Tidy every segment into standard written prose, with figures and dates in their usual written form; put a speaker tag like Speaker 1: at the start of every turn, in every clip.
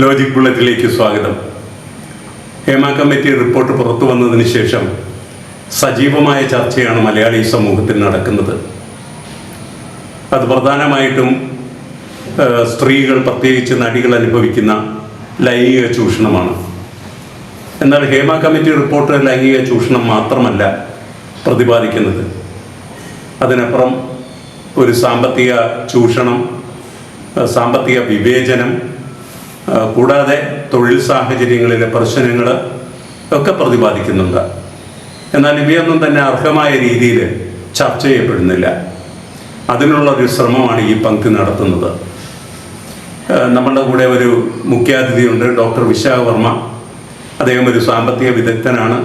Speaker 1: Logic ബുള്ളറ്റിലേക്ക് സ്വാഗതം. Hema committee report പുറത്തു വന്നതിന് ശേഷം സജീവമായ ചർച്ചയാണ് മലയാളി സമൂഹത്തിൽ നടക്കുന്നത്. അത് പ്രധാനമായിട്ടും സ്ത്രീകൾ, പ്രത്യേകിച്ച് നടികൾ അനുഭവിക്കുന്ന ലൈംഗിക ചൂഷണമാണ്. എന്നാൽ ഹേമ കമ്മിറ്റി റിപ്പോർട്ട് ലൈംഗിക ചൂഷണം മാത്രമല്ല പ്രതിപാദിക്കുന്നത്. അതിനപ്പുറം ഒരു സാമ്പത്തിക ചൂഷണം, സാമ്പത്തിക വിവേചനം, കൂടാതെ തൊഴിൽ സാഹചര്യങ്ങളിലെ പ്രശ്നങ്ങൾ ഒക്കെ പ്രതിപാദിക്കുന്നുണ്ട്. എന്നാൽ ഇവയൊന്നും തന്നെ അർഹമായ രീതിയിൽ ചർച്ച ചെയ്യപ്പെടുന്നില്ല. അതിനുള്ളൊരു ശ്രമമാണ് ഈ പങ്ക്തി നടത്തുന്നത്. നമ്മളുടെ കൂടെ ഒരു മുഖ്യാതിഥിയുണ്ട്, ഡോക്ടർ വിശാഖ വർമ്മ. അദ്ദേഹം ഒരു സാമ്പത്തിക വിദഗ്ധനാണ്.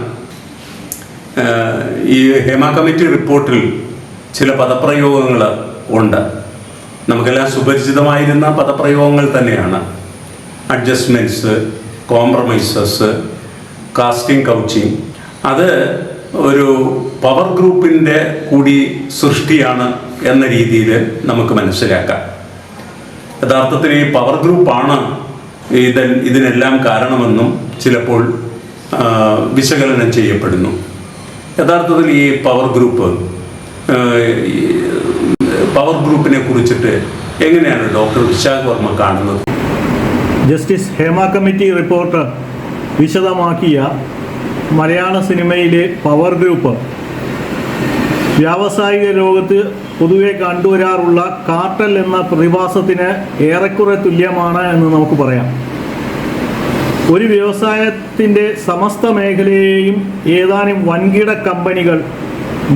Speaker 1: ഈ ഹേമ കമ്മിറ്റി റിപ്പോർട്ടിൽ ചില പദപ്രയോഗങ്ങൾ ഉണ്ട്. നമുക്കെല്ലാം സുപരിചിതമായിരുന്ന പദപ്രയോഗങ്ങൾ തന്നെയാണ്. Adjustments, compromises, casting coaching. അത് ഒരു പവർ ഗ്രൂപ്പിൻ്റെ കൂടി സൃഷ്ടിയാണ് എന്ന രീതിയിൽ നമുക്ക് മനസ്സിലാക്കാം. യഥാർത്ഥത്തിൽ ഈ പവർ ഗ്രൂപ്പാണ് ഇതിനെല്ലാം കാരണമെന്നും ചിലപ്പോൾ വിശകലനം ചെയ്യപ്പെടുന്നു. യഥാർത്ഥത്തിൽ ഈ പവർ ഗ്രൂപ്പിനെ കുറിച്ചിട്ട് എങ്ങനെയാണ് ഡോക്ടർ വിശാഖ വർമ്മ കാണുന്നത്?
Speaker 2: ജസ്റ്റിസ് ഹേമ കമ്മിറ്റി റിപ്പോർട്ട് വിശദമാക്കിയ മലയാള സിനിമയിലെ പവർ ഗ്രൂപ്പ് വ്യാവസായിക ലോകത്ത് പൊതുവെ കണ്ടുവരാറുള്ള കാർട്ടൽ എന്ന പ്രതിഭാസത്തിന് ഏറെക്കുറെ തുല്യമാണ് എന്ന് നമുക്ക് പറയാം. ഒരു വ്യവസായത്തിൻ്റെ സമസ്ത മേഖലയെയും ഏതാനും വൻകിട കമ്പനികൾ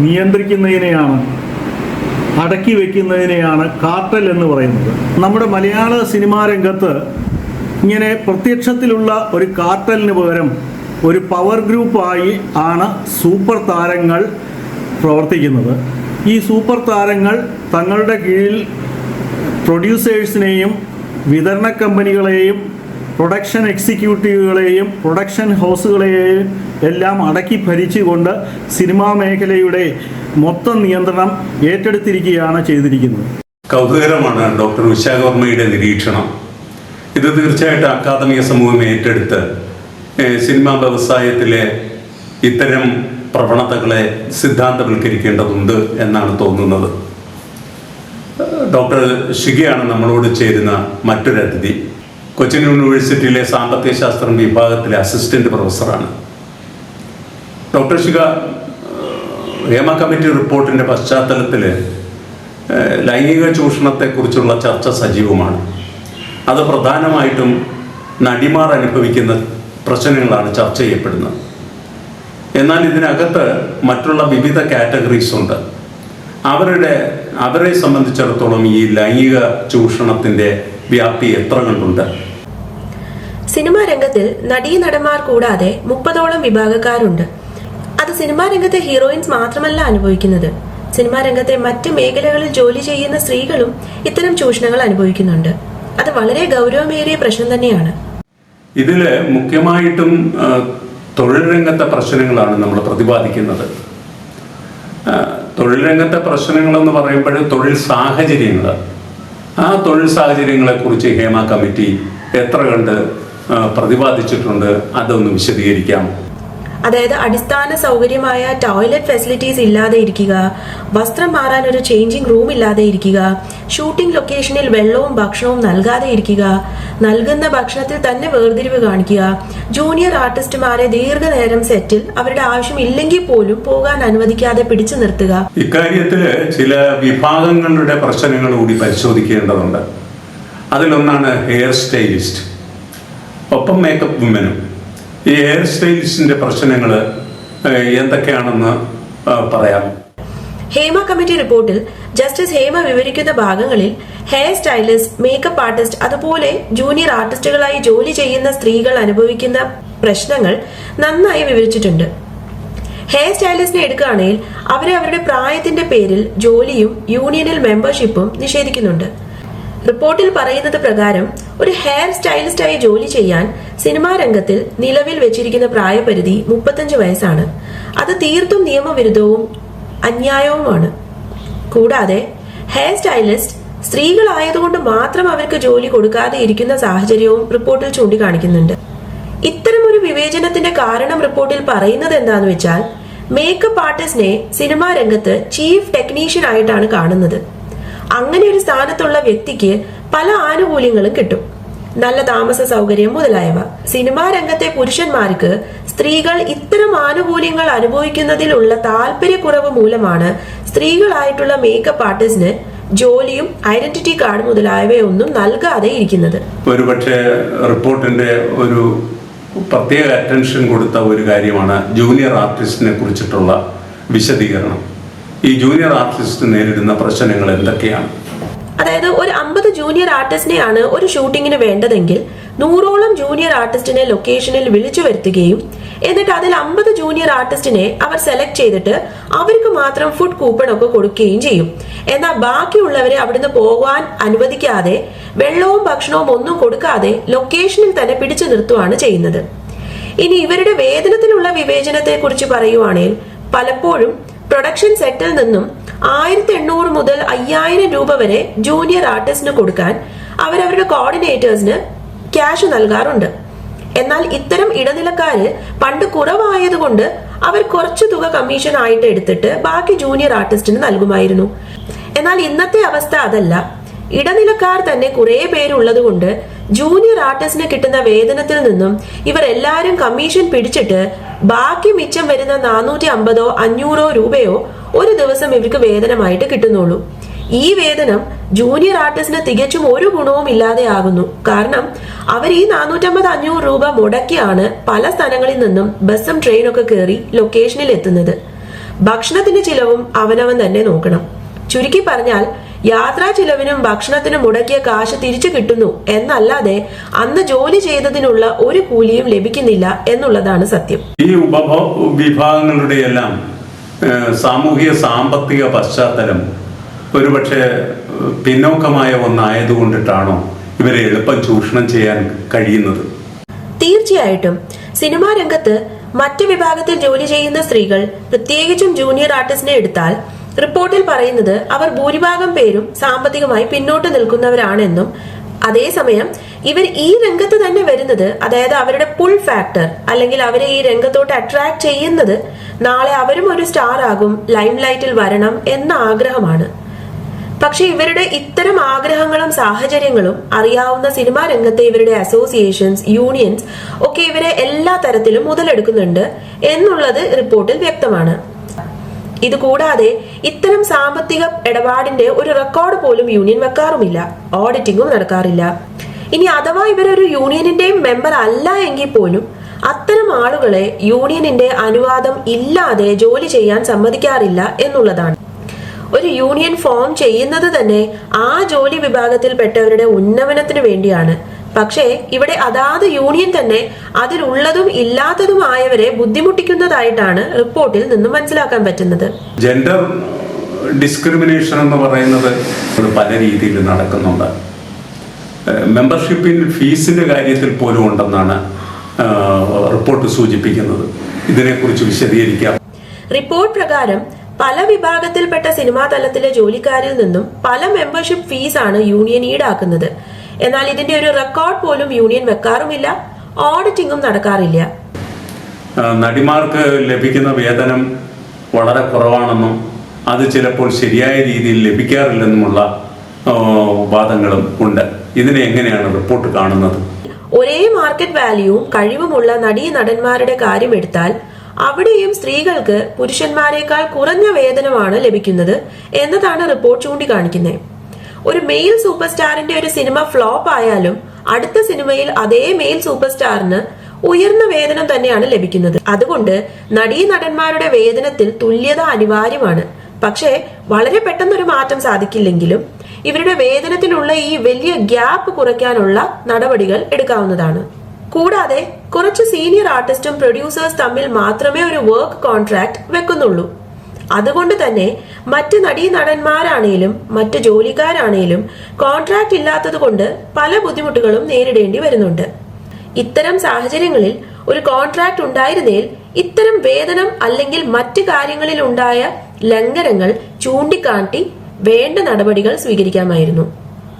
Speaker 2: നിയന്ത്രിക്കുന്നതിനെയാണ്, അടക്കി വയ്ക്കുന്നതിനെയാണ് കാർട്ടൽ എന്ന് പറയുന്നത്. നമ്മുടെ മലയാള സിനിമാ രംഗത്ത് ഇങ്ങനെ പ്രത്യക്ഷത്തിലുള്ള ഒരു കാർട്ടലിന് പകരം ഒരു പവർ ഗ്രൂപ്പായി ആണ് സൂപ്പർ താരങ്ങൾ പ്രവർത്തിക്കുന്നത്. ഈ സൂപ്പർ താരങ്ങൾ തങ്ങളുടെ കീഴിൽ പ്രൊഡ്യൂസേഴ്സിനെയും വിതരണ കമ്പനികളെയും പ്രൊഡക്ഷൻ എക്സിക്യൂട്ടീവുകളെയും പ്രൊഡക്ഷൻ ഹൗസുകളെയും എല്ലാം അടക്കി ഭരിച്ചുകൊണ്ട് സിനിമാ മേഖലയുടെ മൊത്തം നിയന്ത്രണം ഏറ്റെടുത്തിരിക്കുകയാണ് ചെയ്തിരിക്കുന്നത്.
Speaker 1: കൗതുകരമാണ് ഡോക്ടർ വിശാഖ വർമ്മയുടെ നിരീക്ഷണം. ഇത് തീർച്ചയായിട്ടും അക്കാദമിക സമൂഹം ഏറ്റെടുത്ത് സിനിമാ വ്യവസായത്തിലെ ഇത്തരം പ്രവണതകളെ സിദ്ധാന്തവൽക്കരിക്കേണ്ടതുണ്ട് എന്നാണ് തോന്നുന്നത്. ഡോക്ടർ ഷിഗയാണ് നമ്മളോട് ചേരുന്ന മറ്റൊരു അതിഥി. കൊച്ചിൻ യൂണിവേഴ്സിറ്റിയിലെ സാമ്പത്തിക ശാസ്ത്രം വിഭാഗത്തിലെ അസിസ്റ്റന്റ് പ്രൊഫസറാണ്. ഡോക്ടർ ഷിഗ, ഹേമ കമ്മിറ്റി റിപ്പോർട്ടിൻ്റെ പശ്ചാത്തലത്തിൽ ലൈംഗിക ചൂഷണത്തെക്കുറിച്ചുള്ള ചർച്ച സജീവമാണ്. അത് പ്രധാനമായിട്ടും നടിമാർ അനുഭവിക്കുന്ന പ്രശ്നങ്ങളാണ് ചർച്ച ചെയ്യപ്പെടുന്നത്. എന്നാൽ ഇതിനകത്ത് മറ്റുള്ള വിവിധ കാറ്റഗറീസ് ഉണ്ട്. അവരെ സംബന്ധിച്ചിടത്തോളം ഈ ലൈംഗിക ചൂഷണത്തിൻ്റെ വ്യാപ്തി എത്ര കണ്ടുണ്ട്?
Speaker 3: സിനിമാ രംഗത്തിൽ നടീനടന്മാർ കൂടാതെ 30ഓളം വിഭാഗക്കാരുണ്ട്. അത് സിനിമാ രംഗത്തെ ഹീറോയിൻസ് മാത്രമല്ല അനുഭവിക്കുന്നത്. സിനിമാ രംഗത്തെ മറ്റ് മേഖലകളിൽ ജോലി ചെയ്യുന്ന സ്ത്രീകളും ഇത്തരം ചൂഷണങ്ങൾ അനുഭവിക്കുന്നുണ്ട്. അത് വളരെ ഗൗരവമേറിയ പ്രശ്നം തന്നെയാണ്.
Speaker 1: ഇതിൽ മുഖ്യമായിട്ടും തൊഴിൽ രംഗത്തെ പ്രശ്നങ്ങളാണ് നമ്മൾ പ്രതിപാദിക്കുന്നത്. തൊഴിൽ രംഗത്തെ പ്രശ്നങ്ങളെന്ന് പറയുമ്പോൾ തൊഴിൽ സാഹചര്യങ്ങൾ, ആ തൊഴിൽ സാഹചര്യങ്ങളെക്കുറിച്ച് ഹേമ കമ്മിറ്റി എത്ര കണ്ട് പ്രതിപാദിച്ചിട്ടുണ്ട്? അതൊന്ന് വിശദീകരിക്കാം.
Speaker 3: അതായത് അടിസ്ഥാന സൗകര്യമായ ടോയ്ലറ്റ് ഫെസിലിറ്റീസ് ഇല്ലാതെ ഇരിക്കുക, വസ്ത്രം മാറാൻ ഒരു ചേഞ്ചിങ് റൂം ഇല്ലാതെ ഇരിക്കുക, ഷൂട്ടിംഗ് ലൊക്കേഷനിൽ വെള്ളവും ഭക്ഷണവും നൽകാതെ ഇരിക്കുക, നൽകുന്ന ഭക്ഷണത്തിൽ തന്നെ വേർതിരിവ് കാണിക്കുക, ജൂനിയർ ആർട്ടിസ്റ്റുമാരെ ദീർഘനേരം സെറ്റിൽ അവരുടെ ആവശ്യമില്ലെങ്കിൽ പോലും പോകാൻ അനുവദിക്കാതെ പിടിച്ചു നിർത്തുക.
Speaker 1: ഇക്കാര്യത്തിൽ ചില വിഭാഗങ്ങളുടെ പ്രശ്നങ്ങൾ കൂടി പരിശോധിക്കേണ്ടതുണ്ട്. അതിലൊന്നാണ് ഹെയർ സ്റ്റൈലിസ്റ്റ്, ഒപ്പം മേക്കപ്പ് വുമനും. ഈ ഹെയർ സ്റ്റൈലിസ്റ്റിന്റെ പ്രശ്നങ്ങൾ എന്തൊക്കെയാണെന്ന് പറയാം.
Speaker 3: ഹേമ കമ്മിറ്റി റിപ്പോർട്ടിൽ ജസ്റ്റിസ് ഹേമ വിവരിക്കുന്ന ഭാഗങ്ങളിൽ ഹെയർ സ്റ്റൈലിസ്റ്റ്, മേക്കപ്പ് ആർട്ടിസ്റ്റ്, അതുപോലെ ജൂനിയർ ആർട്ടിസ്റ്റുകളായി ജോലി ചെയ്യുന്ന സ്ത്രീകൾ അനുഭവിക്കുന്ന പ്രശ്നങ്ങൾ നന്നായി വിവരിച്ചിട്ടുണ്ട്. ഹെയർ സ്റ്റൈലിസ്റ്റിനെ എടുക്കുകയാണെങ്കിൽ അവരെ അവരുടെ പ്രായത്തിന്റെ പേരിൽ ജോലിയും യൂണിയനിൽ മെമ്പർഷിപ്പും നിഷേധിക്കുന്നുണ്ട്. റിപ്പോർട്ടിൽ പറയുന്നത് പ്രകാരം ഒരു ഹെയർ സ്റ്റൈലിസ്റ്റായി ജോലി ചെയ്യാൻ സിനിമാ രംഗത്തിൽ നിലവിൽ വെച്ചിരിക്കുന്ന പ്രായപരിധി 35 വയസ്സാണ്. അത് തീർത്തും നിയമവിരുദ്ധവും അന്യായവുമാണ്. കൂടാതെ ഹെയർ സ്റ്റൈലിസ്റ്റ് സ്ത്രീകളായതുകൊണ്ട് മാത്രം അവർക്ക് ജോലി കൊടുക്കാതെ ഇരിക്കുന്ന സാഹചര്യവും റിപ്പോർട്ടിൽ ചൂണ്ടിക്കാണിക്കുന്നുണ്ട്. ഇത്തരമൊരു വിവേചനത്തിന്റെ കാരണം റിപ്പോർട്ടിൽ പറയുന്നത് എന്താന്ന് വെച്ചാൽ, മേക്കപ്പ് ആർട്ടിസ്റ്റിനെ സിനിമാ രംഗത്ത് ചീഫ് ടെക്നീഷ്യൻ ആയിട്ടാണ് കാണുന്നത്. അങ്ങനെ ഒരു സ്ഥാനത്തുള്ള വ്യക്തിക്ക് പല ആനുകൂല്യങ്ങളും കിട്ടും, നല്ല താമസ സൗകര്യം മുതലായവ. സിനിമാ രംഗത്തെ പുരുഷന്മാർക്ക് സ്ത്രീകൾ ഇത്തരം ആനുകൂല്യങ്ങൾ അനുഭവിക്കുന്നതിലുള്ള താല്പര്യക്കുറവ് മൂലമാണ് സ്ത്രീകളായിട്ടുള്ള മേക്കപ്പ് ആർട്ടിസ്റ്റിന് ജോലിയും ഐഡന്റിറ്റി കാർഡ് മുതലായവയൊന്നും നൽകാതെ ഇരിക്കുന്നത്.
Speaker 1: ഒരുപക്ഷെ റിപ്പോർട്ടിന്റെ ഒരു പ്രത്യേക അറ്റൻഷൻ കൊടുത്ത ഒരു കാര്യമാണ് ജൂനിയർ ആർട്ടിസ്റ്റിനെ കുറിച്ചിട്ടുള്ള വിശദീകരണം. ഈ ജൂനിയർ ആർട്ടിസ്റ്റ് നേരിടുന്ന പ്രശ്നങ്ങൾ എന്തൊക്കെയാണ്?
Speaker 3: അതായത് ഒരു 50 ജൂനിയർ ആർട്ടിസ്റ്റിനെയാണ് ഒരു ഷൂട്ടിങ്ങിന് വേണ്ടതെങ്കിൽ 100ഓളം ജൂനിയർ ആർട്ടിസ്റ്റിനെ ലൊക്കേഷനിൽ വിളിച്ചു വരുത്തുകയും എന്നിട്ട് അതിൽ 50 ജൂനിയർ ആർട്ടിസ്റ്റിനെ അവർ സെലക്ട് ചെയ്തിട്ട് അവർക്ക് മാത്രം ഫുഡ് കൂപ്പൺ ഒക്കെ കൊടുക്കുകയും ചെയ്യും. എന്നാൽ ബാക്കിയുള്ളവരെ അവിടുന്ന് പോകാൻ അനുവദിക്കാതെ വെള്ളവും ഭക്ഷണവും ഒന്നും കൊടുക്കാതെ ലൊക്കേഷനിൽ തന്നെ പിടിച്ചു നിർത്തുകയാണ് ചെയ്യുന്നത്. ഇനി ഇവരുടെ വേതനത്തിലുള്ള വിവേചനത്തെ കുറിച്ച് പറയുവാണെങ്കിൽ, പലപ്പോഴും പ്രൊഡക്ഷൻ സെറ്റിൽ നിന്നും 1800 മുതൽ 5000 രൂപ വരെ ജൂനിയർ ആർട്ടിസ്റ്റിന് കൊടുക്കാൻ അവരവരുടെ കോർഡിനേറ്റേഴ്സിന് ക്യാഷ് നൽകാറുണ്ട്. എന്നാൽ ഇത്തരം ഇടനിലക്കാര് പണ്ട് കുറവായതുകൊണ്ട് അവർ കുറച്ചു തുക കമ്മീഷൻ ആയിട്ട് എടുത്തിട്ട് ബാക്കി ജൂനിയർ ആർട്ടിസ്റ്റിന് നൽകുമായിരുന്നു. എന്നാൽ ഇന്നത്തെ അവസ്ഥ അതല്ല. ഇടനിലക്കാർ തന്നെ കുറെ പേരുള്ളത് കൊണ്ട് ജൂനിയർ ആർട്ടിസ്റ്റിന് കിട്ടുന്ന വേതനത്തിൽ നിന്നും ഇവർ എല്ലാവരും കമ്മീഷൻ പിടിച്ചിട്ട് ബാക്കി മിച്ചം വരുന്ന 450 500 രൂപയോ ഒരു ദിവസം ഇവർക്ക് വേതനമായിട്ട് കിട്ടുന്നുള്ളൂ. ഈ വേതനം ജൂനിയർ ആർട്ടിസ്റ്റിന് തികച്ചും ഒരു ഗുണവും ഇല്ലാതെ ആകുന്നു. കാരണം അവർ ഈ 450 500 രൂപ മുടക്കിയാണ് പല സ്ഥലങ്ങളിൽ നിന്നും ബസ്സും ട്രെയിനൊക്കെ കയറി ലൊക്കേഷനിൽ എത്തുന്നത്. ഭക്ഷണത്തിന്റെ ചിലവും അവനവൻ തന്നെ നോക്കണം. ചുരുക്കി പറഞ്ഞാൽ യാത്രാ ചിലവിനും ഭക്ഷണത്തിനും മുടക്കിയ കാശ് തിരിച്ചു കിട്ടുന്നു എന്നല്ലാതെ അന്ന് ജോലി ചെയ്തതിനുള്ള ഒരു കൂലിയും ലഭിക്കുന്നില്ല എന്നുള്ളതാണ് സത്യം.
Speaker 1: ഈ വിഭാഗങ്ങളുടെ എല്ലാം സാമൂഹിക സാമ്പത്തിക പശ്ചാത്തലം ഒരുപക്ഷെ പിന്നോക്കമായ ഒന്നായതുകൊണ്ടിട്ടാണോ ഇവരെ എളുപ്പം ചൂഷണം ചെയ്യാൻ കഴിയുന്നത്?
Speaker 3: തീർച്ചയായിട്ടും സിനിമാ രംഗത്ത് മറ്റ് വിഭാഗത്തിൽ ജോലി ചെയ്യുന്ന സ്ത്രീകൾ, പ്രത്യേകിച്ചും ജൂനിയർ ആർട്ടിസ്റ്റിനെ എടുത്താൽ റിപ്പോർട്ടിൽ പറയുന്നത് അവർ ഭൂരിഭാഗം പേരും സാമ്പത്തികമായി പിന്നോട്ട് നിൽക്കുന്നവരാണെന്നും അതേസമയം ഇവർ ഈ രംഗത്ത് തന്നെ വരുന്നത്, അതായത് അവരുടെ പുൾ ഫാക്ടർ അല്ലെങ്കിൽ അവരെ ഈ രംഗത്തോട്ട് അട്രാക്ട് ചെയ്യുന്നത് നാളെ അവരും ഒരു സ്റ്റാർ ആകും, ലൈം ലൈറ്റിൽ വരണം എന്ന ആഗ്രഹമാണ്. പക്ഷെ ഇവരുടെ ഇത്തരം ആഗ്രഹങ്ങളും സാഹചര്യങ്ങളും അറിയാവുന്ന സിനിമാ രംഗത്തെ ഇവരുടെ അസോസിയേഷൻസ്, യൂണിയൻസ് ഒക്കെ ഇവരെ എല്ലാ തരത്തിലും മുതലെടുക്കുന്നുണ്ട് എന്നുള്ളത് റിപ്പോർട്ടിൽ വ്യക്തമാണ്. ഇതുകൂടാതെ ഇത്തരം സാമ്പത്തിക ഇടപാടിന്റെ ഒരു റെക്കോർഡ് പോലും യൂണിയൻ വെക്കാറുമില്ല, ഓഡിറ്റിംഗും നടക്കാറില്ല. ഇനി അഥവാ ഇവരൊരു യൂണിയനിന്റെയും മെമ്പർ അല്ല എങ്കിൽ പോലും അത്തരം ആളുകളെ യൂണിയനിന്റെ അനുവാദം ഇല്ലാതെ ജോലി ചെയ്യാൻ സമ്മതിക്കാറില്ല എന്നുള്ളതാണ്. ഒരു യൂണിയൻ ഫോം ചെയ്യുന്നത് തന്നെ ആ ജോലി വിഭാഗത്തിൽപ്പെട്ടവരുടെ ഉന്നമനത്തിന് വേണ്ടിയാണ്. പക്ഷേ ഇവിടെ അതാത് യൂണിയൻ തന്നെ അതിലുള്ളതും ഇല്ലാത്തതുമായവരെ ബുദ്ധിമുട്ടിക്കുന്നതായിട്ടാണ് റിപ്പോർട്ടിൽ നിന്നും മനസ്സിലാക്കാൻ പറ്റുന്നത്.
Speaker 1: ജെൻഡർ ഡിസ്ക്രിമിനേഷൻ എന്ന് പറയുന്നത് പല രീതിയിൽ നടക്കുന്നുണ്ട്. മെമ്പർഷിപ്പിൽ ഫീസിന്റെ കാര്യത്തിൽ പോലും ഉണ്ടെന്നാണ് റിപ്പോർട്ട് സൂചിപ്പിക്കുന്നത്. ഇതിനെക്കുറിച്ച് വിശദീകരിക്കാം.
Speaker 3: റിപ്പോർട്ട് പ്രകാരം പല വിഭാഗത്തിൽപ്പെട്ട സിനിമാ തലത്തിലെ ജോലിക്കാരിൽ നിന്നും പല മെമ്പർഷിപ്പ് ഫീസാണ് യൂണിയൻ ഈടാക്കുന്നത്. എന്നാൽ ഇതിന്റെ ഒരു റെക്കോർഡ് പോലും യൂണിയൻ വെക്കാറുമില്ല, ഓഡിറ്റിംഗും നടക്കാറില്ല.
Speaker 1: നടിമാർക്ക് ലഭിക്കുന്ന വേതനം വളരെ കുറവാണെന്നും അത് ചിലപ്പോൾ ശരിയായ രീതിയിൽ ലഭിക്കാറില്ലെന്നുമുള്ള വാദങ്ങളും ഉണ്ട്. ഇതിനെ എങ്ങനെയാണ് റിപ്പോർട്ട് കാണുന്നത്?
Speaker 3: ഒരേ മാർക്കറ്റ് വാല്യൂവും കഴിവുമുള്ള നടീ നടന്മാരുടെ കാര്യം എടുത്താൽ അവിടെയും സ്ത്രീകൾക്ക് പുരുഷന്മാരെക്കാൾ കുറഞ്ഞ വേതനമാണ് ലഭിക്കുന്നത് എന്നതാണ് റിപ്പോർട്ട് ചൂണ്ടിക്കാണിക്കുന്നത്. ഒരു മെയിൽ സൂപ്പർ സ്റ്റാറിന്റെ ഒരു സിനിമ ഫ്ലോപ്പ് ആയാലും അടുത്ത സിനിമയിൽ അതേ മെയിൽ സൂപ്പർ സ്റ്റാറിന് ഉയർന്ന വേതനം തന്നെയാണ് ലഭിക്കുന്നത്. അതുകൊണ്ട് നടീ നടന്മാരുടെ വേതനത്തിൽ തുല്യത അനിവാര്യമാണ്. പക്ഷേ വളരെ പെട്ടെന്നൊരു മാറ്റം സാധിക്കില്ലെങ്കിലും ഇവരുടെ വേതനത്തിലുള്ള ഈ വലിയ ഗ്യാപ്പ് കുറയ്ക്കാനുള്ള നടപടികൾ എടുക്കാവുന്നതാണ്. കൂടാതെ കുറച്ച് സീനിയർ ആർട്ടിസ്റ്റും പ്രൊഡ്യൂസേഴ്സ് തമ്മിൽ മാത്രമേ ഒരു വർക്ക് കോൺട്രാക്ട് വെക്കുന്നുള്ളൂ. അതുകൊണ്ട് തന്നെ മറ്റ് നടീ നടന്മാരാണേലും മറ്റ് ജോലിക്കാരാണേലും കോൺട്രാക്ട് ഇല്ലാത്തത് കൊണ്ട് പല ബുദ്ധിമുട്ടുകളും നേരിടേണ്ടി വരുന്നുണ്ട്. ഇത്തരം സാഹചര്യങ്ങളിൽ ഒരു കോൺട്രാക്ട് ഉണ്ടായിരുന്നേൽ ഇത്തരം വേതനം അല്ലെങ്കിൽ മറ്റ് കാര്യങ്ങളിൽ ഉണ്ടായ ലംഘനങ്ങൾ ചൂണ്ടിക്കാട്ടി വേണ്ട നടപടികൾ സ്വീകരിക്കാമായിരുന്നു.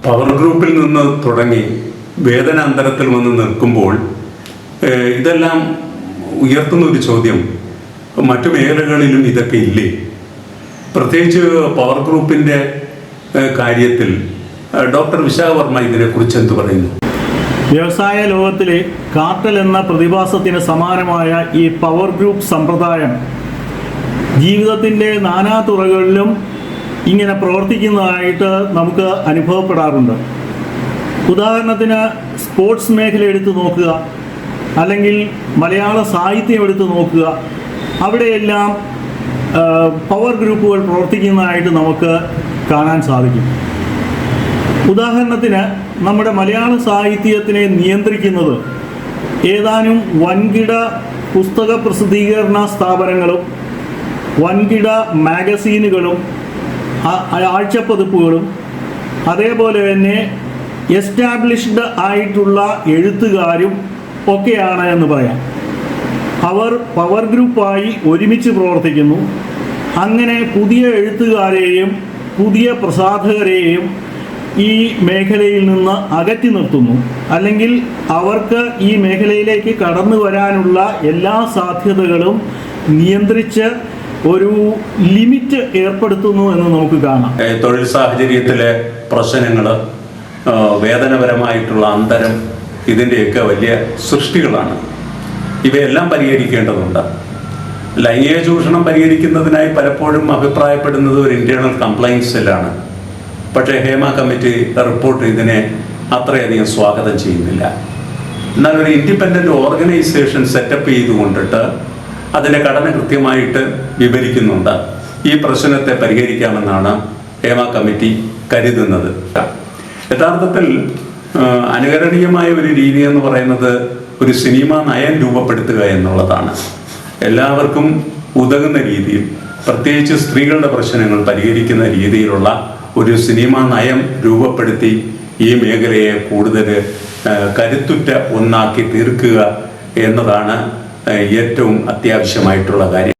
Speaker 1: പവർ ഗ്രൂപ്പിൽ നിന്ന് തുടങ്ങി വേതനാന്തരത്തിൽ വന്ന് നിൽക്കുമ്പോൾ ഇതെല്ലാം ഉയർത്തുന്ന ഒരു ചോദ്യം, മറ്റു മേഖലകളിലും ഇതൊക്കെ ഇല്ലേ? പ്രത്യേകിച്ച് പവർ ഗ്രൂപ്പിന്റെ കാര്യത്തിൽ ഡോക്ടർ വിശാഖ വർമ്മ ഇതിനെക്കുറിച്ച് എന്ത് പറയുന്നു?
Speaker 2: വ്യവസായ ലോകത്തിലെ കാർട്ടൽ എന്ന പ്രതിഭാസത്തിന് സമാനമായ ഈ പവർ ഗ്രൂപ്പ് സമ്പ്രദായം ജീവിതത്തിൻ്റെ നാനാ തുറകളിലും ഇങ്ങനെ പ്രവർത്തിക്കുന്നതായിട്ട് നമുക്ക് അനുഭവപ്പെടാറുണ്ട്. ഉദാഹരണത്തിന് സ്പോർട്സ് മേഖല എടുത്തു നോക്കുക, അല്ലെങ്കിൽ മലയാള സാഹിത്യം എടുത്തു നോക്കുക. അവിടെയെല്ലാം പവർ ഗ്രൂപ്പുകൾ പ്രവർത്തിക്കുന്നതായിട്ട് നമുക്ക് കാണാൻ സാധിക്കും. ഉദാഹരണത്തിന് നമ്മുടെ മലയാള സാഹിത്യത്തിനെ നിയന്ത്രിക്കുന്നത് ഏതാനും വൻകിട പുസ്തക പ്രസിദ്ധീകരണ സ്ഥാപനങ്ങളും വൻകിട മാഗസീനുകളും ആഴ്ചപ്പതിപ്പുകളും അതേപോലെ തന്നെ എസ്റ്റാബ്ലിഷ്ഡ് ആയിട്ടുള്ള എഴുത്തുകാരും ഒക്കെയാണ് എന്ന് പറയാം. അവർ പവർ ഗ്രൂപ്പായി ഒരുമിച്ച് പ്രവർത്തിക്കുന്നു. അങ്ങനെ പുതിയ എഴുത്തുകാരെയും പുതിയ പ്രസാധകരെയും ഈ മേഖലയിൽ നിന്ന് അകറ്റി നിർത്തുന്നു, അല്ലെങ്കിൽ അവർക്ക് ഈ മേഖലയിലേക്ക് കടന്നു വരാനുള്ള എല്ലാ സാധ്യതകളും നിയന്ത്രിച്ച് ഒരു ലിമിറ്റ് ഏർപ്പെടുത്തുന്നു എന്ന് നമുക്ക് കാണാം.
Speaker 1: തൊഴിൽ സാഹചര്യത്തിലെ പ്രശ്നങ്ങൾ, വേതനപരമായിട്ടുള്ള അന്തരം, ഇതിൻ്റെയൊക്കെ വലിയ സൃഷ്ടികളാണ്. ഇവയെല്ലാം പരിഹരിക്കേണ്ടതുണ്ട്. ലൈംഗിക ചൂഷണം പരിഹരിക്കുന്നതിനായി പലപ്പോഴും അഭിപ്രായപ്പെടുന്നത് ഒരു ഇന്റേണൽ കംപ്ലൈൻസ് സെല്ലാണ്. പക്ഷേ ഹേമ കമ്മിറ്റി റിപ്പോർട്ട് ഇതിനെ അത്രയധികം സ്വാഗതം ചെയ്യുന്നില്ല. എന്നാൽ ഒരു ഇൻഡിപെൻഡന്റ് ഓർഗനൈസേഷൻ സെറ്റപ്പ് ചെയ്തുകൊണ്ടിട്ട് അതിൻ്റെ ഘടന കൃത്യമായിട്ട് വിവരിക്കുന്നുണ്ട്. ഈ പ്രശ്നത്തെ പരിഹരിക്കാമെന്നാണ് ഹേമ കമ്മിറ്റി കരുതുന്നത്. യഥാർത്ഥത്തിൽ അനുകരണീയമായ ഒരു രീതി എന്ന് പറയുന്നത് ഒരു സിനിമ നയം രൂപപ്പെടുത്തുക എന്നുള്ളതാണ്. എല്ലാവർക്കും ഉതകുന്ന രീതിയിൽ, പ്രത്യേകിച്ച് സ്ത്രീകളുടെ പ്രശ്നങ്ങൾ പരിഹരിക്കുന്ന രീതിയിലുള്ള ഒരു സിനിമ നയം രൂപപ്പെടുത്തി ഈ മേഖലയെ കൂടുതൽ കരുത്തുറ്റ ഒന്നാക്കി തീർക്കുക എന്നതാണ് ഏറ്റവും അത്യാവശ്യമായിട്ടുള്ള കാര്യം.